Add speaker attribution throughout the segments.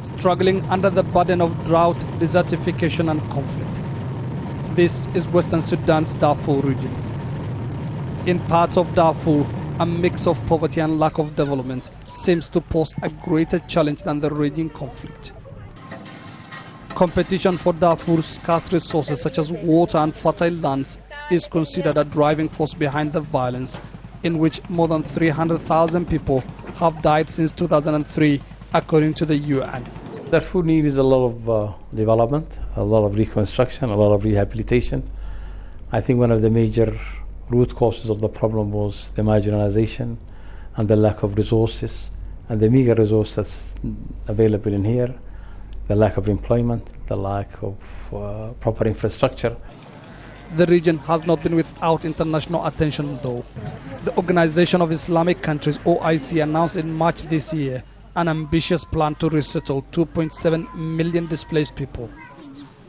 Speaker 1: struggling under the burden of drought, desertification and conflict. This is Western Sudan's Darfur region. In parts of Darfur, a mix of poverty and lack of development seems to pose a greater challenge than the raging conflict. Competition for Darfur's scarce resources such as water and fertile lands is considered a driving force behind the violence, in which more than 300,000 people have died since 2003, according to the UN.
Speaker 2: Darfur needs a lot of development, a lot of reconstruction, a lot of rehabilitation. I think one of the major root causes of the problem was the marginalization and the lack of resources and the meager resource that's available in here, the lack of employment, the lack of proper infrastructure.
Speaker 1: The region has not been without international attention though. The Organization of Islamic Countries, OIC, announced in March this year an ambitious plan to resettle 2.7 million displaced people.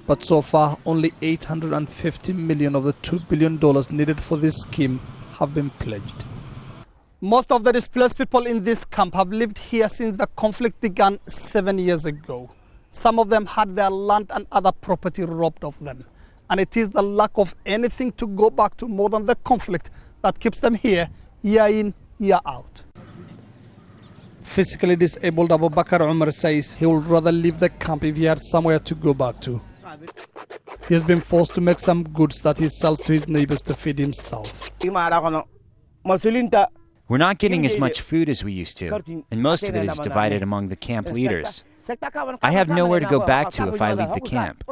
Speaker 1: But so far, only $850 million of the $2 billion needed for this scheme have been pledged. Most of the displaced people in this camp have lived here since the conflict began 7 years ago. Some of them had their land and other property robbed of them. And it is the lack of anything to go back to more than the conflict that keeps them here, year in, year out. Physically disabled ABUBAKAR Umar says he would rather leave the camp if he had somewhere to go back to. He has been forced to make some goods that he sells to his neighbors to feed himself.
Speaker 3: We're not getting as much food as we used to, and most of it is divided among the camp leaders. I have nowhere to go back to if I leave the camp.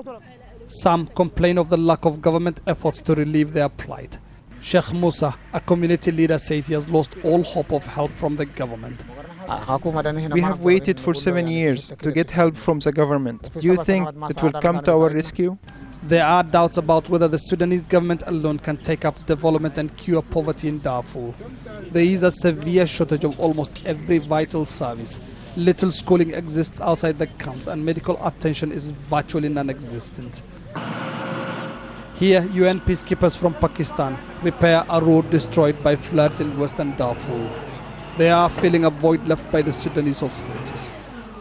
Speaker 1: Some complain of the lack of government efforts to relieve their plight. Sheikh MUSA, a community leader, says he has lost all hope of help from the government.
Speaker 4: We have waited for 7 years to get help from the government. Do you think it will come to our rescue?
Speaker 1: There are doubts about whether the Sudanese government alone can take up development and cure poverty in Darfur. There is a severe shortage of almost every vital service. Little schooling exists outside the camps and medical attention is virtually non-existent. Here, UN peacekeepers from Pakistan repair a road destroyed by floods in Western Darfur. They are filling a void left by the Sudanese authorities.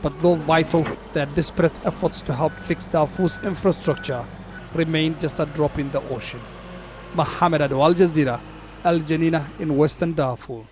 Speaker 1: But though vital, their desperate efforts to help fix Darfur's infrastructure remain just a drop in the ocean. Mohammed Adow, Al Jazeera, ELGENINA in Western Darfur.